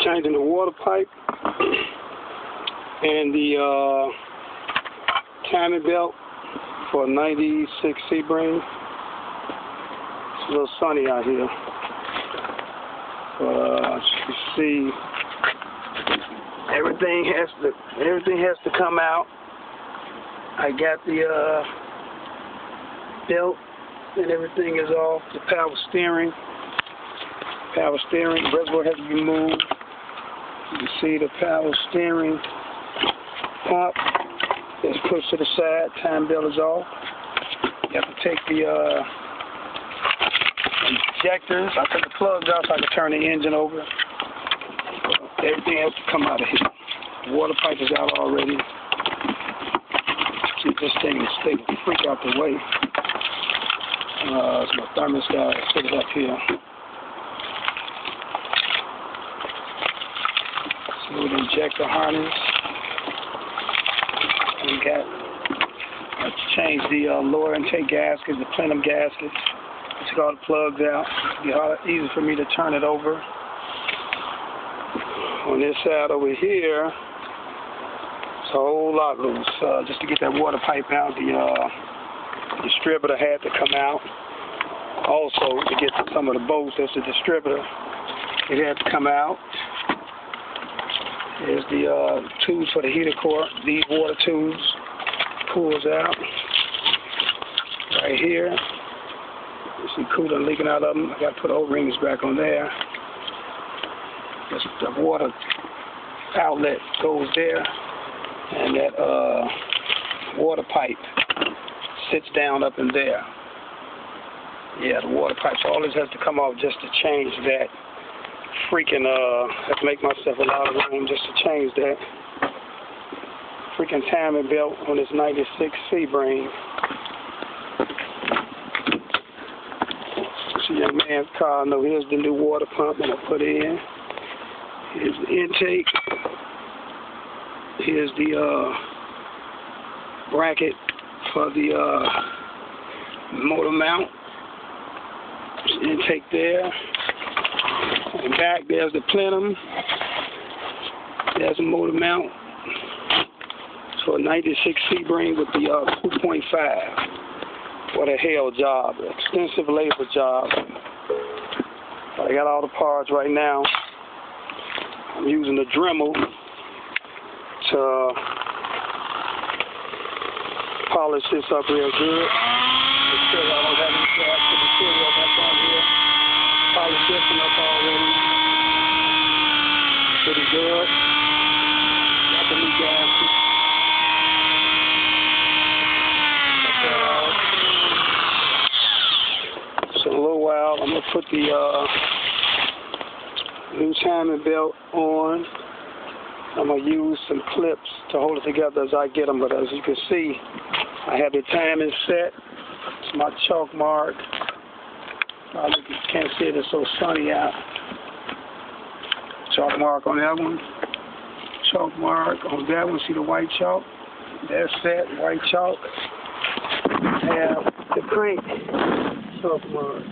changing the water pipe and the timing belt for a 96 Sebring. It's a little sunny out here, but as you can see, everything has to come out. I got the belt and everything is off. The power steering reservoir has to be moved. You can see the power steering pump is pushed to the side. Time belt is off. You have to take the injectors. I took the plugs out so I can turn the engine over. Everything has to come out of here. The water pipe is out already. Keep this thing to stay the freak out the way. It's my thermostat. I put it up here. Smooth injector harness. We got to change the lower intake gaskets, the plenum gaskets. Took all the plugs out. It'll be easy for me to turn it over. On this side over here, it's a whole lot loose. Just to get that water pipe out, the distributor had to come out. Also, to get to some of the bolts, that's the distributor. It had to come out. Here's the tubes for the heater core. These water tubes pulls out. Right here. You see coolant leaking out of them. I got to put O-rings back on there. This, the water outlet goes there, and that water pipe sits down up in there. Yeah, the water pipe. So all this has to come off just to change that. Freaking have to make myself a lot of room just to change that. Freaking timing belt on this 96 Sebring. See young man's car. No, here's the new water pump I'm gonna put in. Here's the intake. Here's the bracket for the motor mount. Intake there. And back there's the plenum. There's a motor mount. So a 96 Sebring with the 2.5. What a hell job. Extensive labor job. I got all the parts right now. I'm using the Dremel to polish this up real good. Make sure I don't have any gas to material that's on here. Polish this one up already. Pretty good. Got the new gasket. So in a little while, I'm going to put the new timing belt on. I'm going to use some clips to hold it together as I get them, but as you can see, I have the timing set. It's my chalk mark. You can't see it, it's so sunny out. Chalk mark on that one. Chalk mark on that one. See the white chalk? That's set, white chalk. I have the crank chalk mark.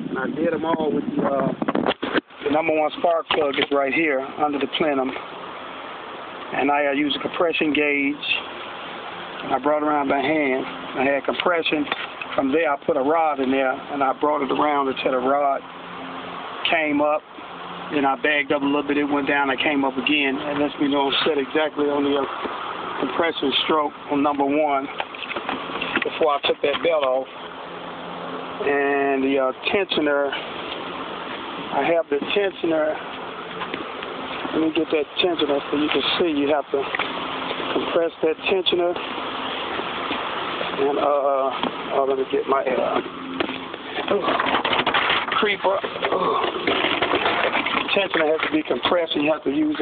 And I did them all with the number one spark plug is right here under the plenum. And I used a compression gauge. And I brought it around by hand. I had compression. From there, I put a rod in there, and I brought it around until the rod came up. Then I bagged up a little bit. It went down. I came up again. And lets me know I'm set exactly on the compression stroke on number one before I took that belt off. And the tensioner, I have the tensioner. Let me get that tensioner so you can see. You have to compress that tensioner. And let me get my creeper. Tensioner has to be compressed, and you have to use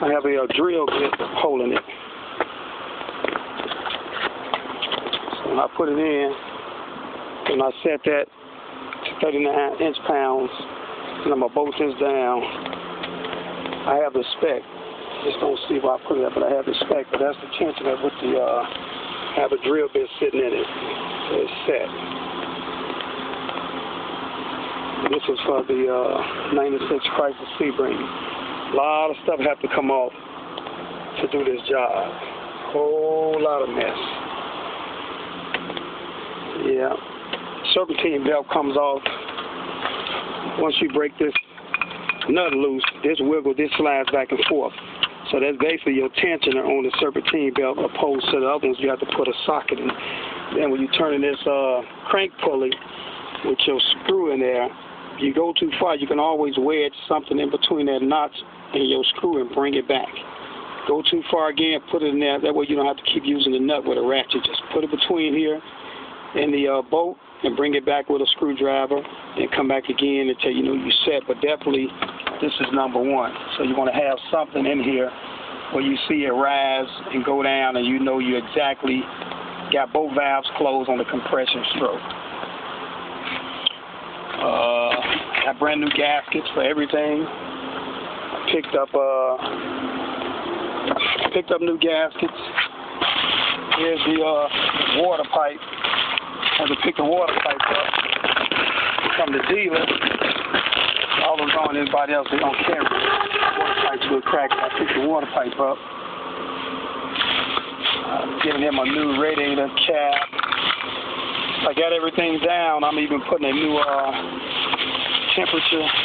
I have a drill bit holding it. So when I put it in, and I set that to 39 inch-pounds, and I'm gonna bolt this down. I have the spec. Just don't see where I put it at, but I have the spec. But that's the tensioner with the have a drill bit sitting in it. So it's set. This is for the 96 Crisis Sebring. A lot of stuff have to come off to do this job. Whole lot of mess. Yeah. Serpentine belt comes off. Once you break this nut loose, this slides back and forth. So that's basically your tensioner on the serpentine belt, opposed to the other ones you have to put a socket in. Then when you turn in this crank pulley with your screw in there, if you go too far, you can always wedge something in between that notch and your screw and bring it back. Go too far again, put it in there. That way you don't have to keep using the nut with a ratchet. Just put it between here and the bolt and bring it back with a screwdriver and come back again until you know you're set. But definitely, this is number one. So you want to have something in here where you see it rise and go down and you know you exactly got both valves closed on the compression stroke. Got brand new gaskets for everything. Picked up new gaskets. Here's the water pipe. I had to pick the water pipe up from the dealer. All those on everybody else, they don't carry it. Water pipes will crack. I picked the water pipe up. I'm giving him a new radiator cap. I got everything down. I'm even putting a new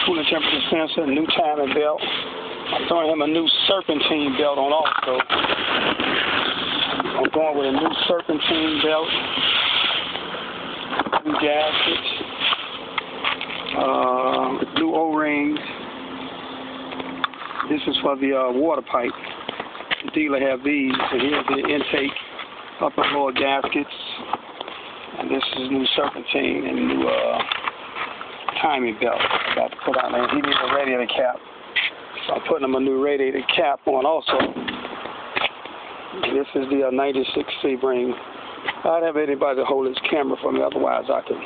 cooling temperature sensor, new timing belt. I'm throwing him a new serpentine belt on also. I'm going with a new serpentine belt, new gaskets, new O-rings. This is for the water pipe. The dealer have these, and here's the intake, upper and lower gaskets. And this is new serpentine and new timing belt. I'm about to put on there. He needs a radiator cap. So I'm putting him a new radiator cap on also. And this is the 96 Sebring. I don't have anybody to hold this camera for me, otherwise I could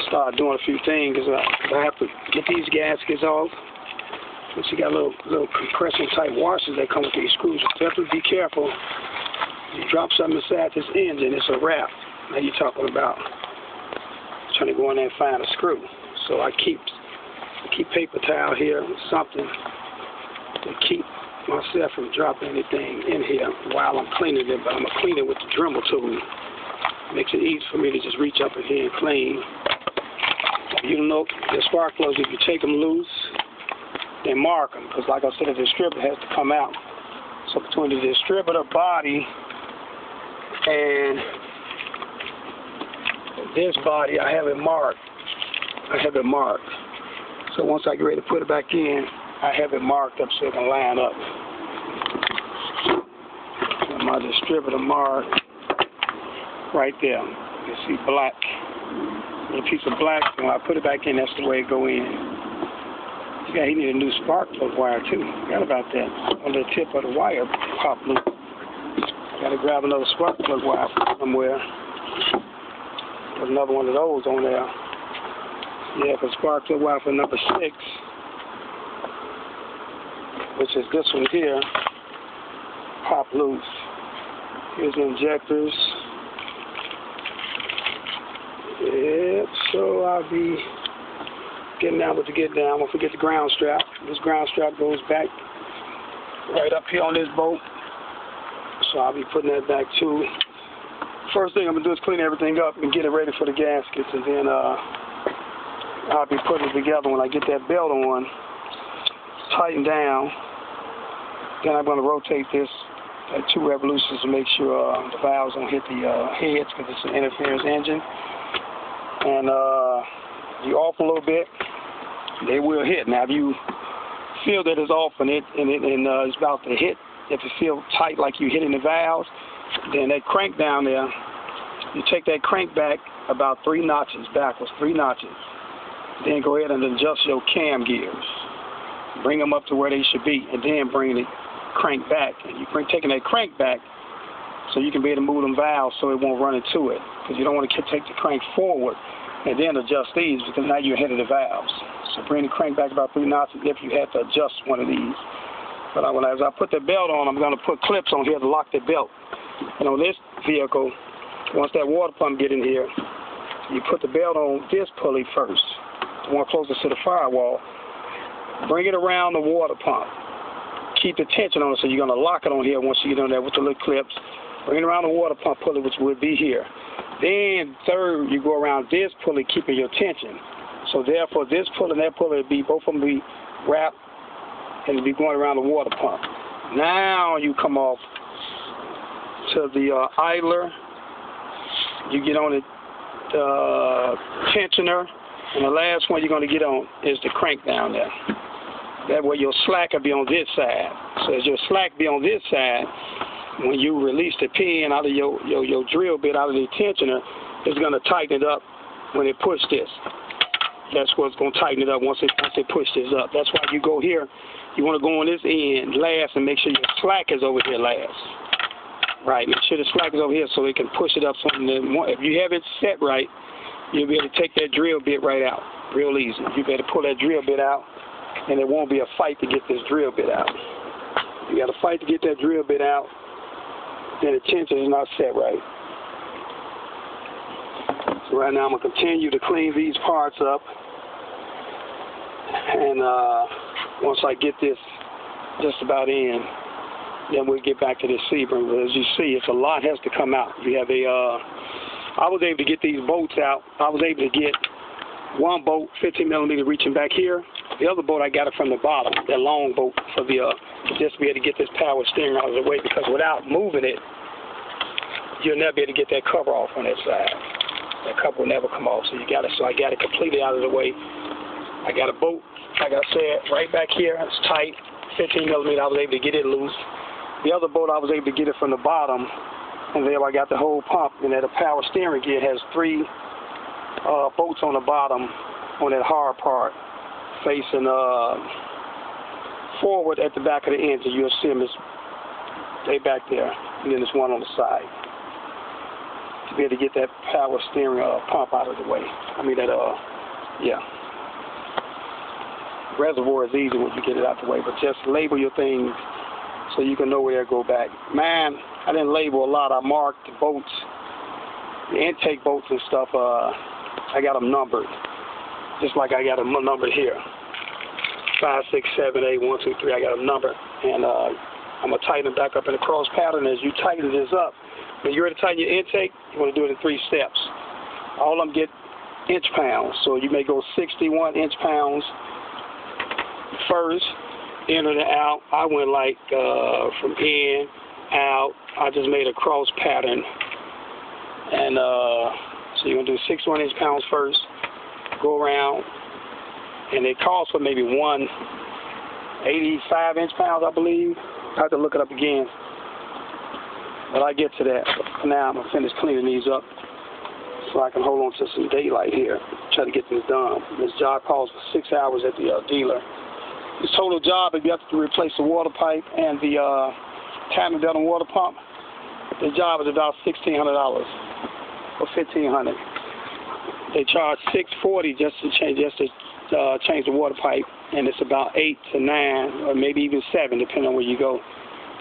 start doing a few things. I have to get these gaskets off. But you got little compression type washers that come with these screws. You have to be careful. You drop something inside this engine, it's a wrap. Now you're talking about trying to go in there and find a screw. So I keep paper towel here, something to keep myself from dropping anything in here while I'm cleaning it. But I'm gonna clean it with the Dremel tool. Makes it easy for me to just reach up in here and clean. You know, the spark plugs, if you take them loose, then mark them, because like I said, the distributor has to come out. So between the distributor body and this body, I have it marked. So once I get ready to put it back in, I have it marked up so it can line up. And my distributor marked right there. You see black. A piece of black. When I put it back in, that's the way it go in. Yeah, he need a new spark plug wire too. Forgot about that. On the tip of the wire pop loop. I gotta grab another spark plug wire from somewhere. There's another one of those on there. Yeah, for spark plug wire for number 6, which is this one here, pop loose. Here's the injectors. Yep, so I'll be getting down what to get down. Don't forget the ground strap. This ground strap goes back right up here on this bolt. So I'll be putting that back too. First thing I'm going to do is clean everything up and get it ready for the gaskets, and then I'll be putting it together when I get that belt on, tighten down. Then I'm going to rotate this at 2 revolutions to make sure the valves don't hit the heads, because it's an interference engine. And you off a little bit, they will hit. Now if you feel that it's off and it's about to hit, if you feel tight like you're hitting the valves, then that crank down there, you take that crank back about 3 notches backwards, 3 notches. Then go ahead and adjust your cam gears. Bring them up to where they should be, and then bring the crank back. And you're taking that crank back so you can be able to move them valves so it won't run into it. Because you don't want to take the crank forward and then adjust these, because now you're ahead of the valves. So bring the crank back about 3 notches if you had to adjust one of these. But as I put the belt on, I'm going to put clips on here to lock the belt. And on this vehicle, once that water pump get in here, you put the belt on this pulley first. the one closest to the firewall. Bring it around the water pump. Keep the tension on it, so you're going to lock it on here once you get on there with the little clips. Bring it around the water pump pulley, which would be here. Then third, you go around this pulley, keeping your tension. So therefore, this pulley and that pulley would be, both of them be wrapped and be going around the water pump. Now you come off to the idler. You get on the tensioner, and the last one you're going to get on is the crank down there. That way your slack will be on this side. So as your slack be on this side, when you release the pin out of your drill bit out of the tensioner, it's going to tighten it up when it push this. That's what's going to tighten it up once it push this up. That's why you go here. You want to go on this end last and make sure your slack is over here last. Right, make sure the slack is over here so it can push it up something that, if you have it set right, you'll be able to take that drill bit right out real easy. You better pull that drill bit out, and it won't be a fight to get this drill bit out. You got to fight to get that drill bit out, then the tension is not set right. So right now I'm going to continue to clean these parts up, and once I get this just about in, then we'll get back to this Sebring. But as you see, it's a lot has to come out. You have I was able to get these bolts out. I was able to get one bolt, 15 millimeter, reaching back here. The other bolt, I got it from the bottom, that long bolt, for the just to be able to get this power steering out of the way, because without moving it, you'll never be able to get that cover off on that side. That cover will never come off. So I got it completely out of the way. I got a bolt, like I said, right back here. It's tight, 15 millimeter. I was able to get it loose. The other bolt, I was able to get it from the bottom, and there I got the whole pump. And then the power steering gear has 3 bolts on the bottom on that hard part, facing forward at the back of the engine. You'll see them, they back there, and then there's one on the side to be able to get that power steering pump out of the way. I mean that reservoir is easy when you get it out the way, but just label your things so you can know where to go back. Man, I didn't label a lot. I marked the bolts, the intake bolts and stuff. I got them numbered, just like I got them numbered here. 5, 6, 7, 8, 1, 2, 3. I got them numbered, and I'm gonna tighten them back up in the cross pattern. As you tighten this up, when you're ready to tighten your intake, you want to do it in 3 steps. All of them get inch pounds, so you may go 61 inch pounds first. In and out, I went like from in, out. I just made a cross pattern, and so you're gonna do 61 inch pounds first, go around, and it calls for maybe 185 inch pounds, I believe. I have to look it up again, but I get to that. For now, I'm gonna finish cleaning these up so I can hold on to some daylight here. Try to get this done. This job calls for 6 hours at the dealer. This total job, if you have to replace the water pipe and the timing belt and water pump, the job is about $1,600 or $1,500. They charge $640 just to change the water pipe, and it's about 8 to 9 or maybe even 7, depending on where you go,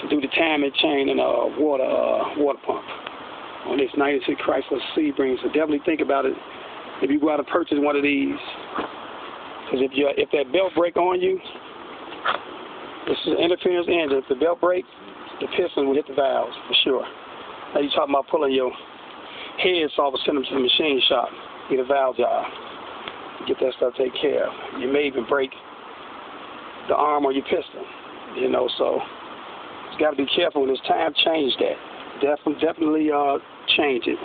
to do the timing chain and water pump on this 96 Chrysler Sebring. So definitely think about it if you go out and purchase one of these, because if that belt break on you, this is an interference engine. If the belt breaks, the piston will hit the valves for sure. Now you're talking about pulling your heads off and send them to the machine shop, get a valve job, get that stuff taken care of. You may even break the arm or your piston, you know. So it's got to be careful when it's time. Change that. Definitely change it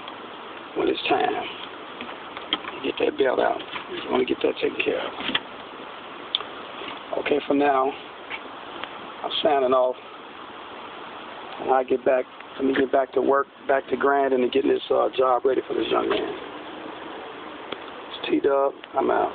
when it's time. Get that belt out. You want to get that taken care of. Okay, for now, I'm signing off. And let me get back to work, back to grinding and getting this job ready for this young man. It's T-Dub. I'm out.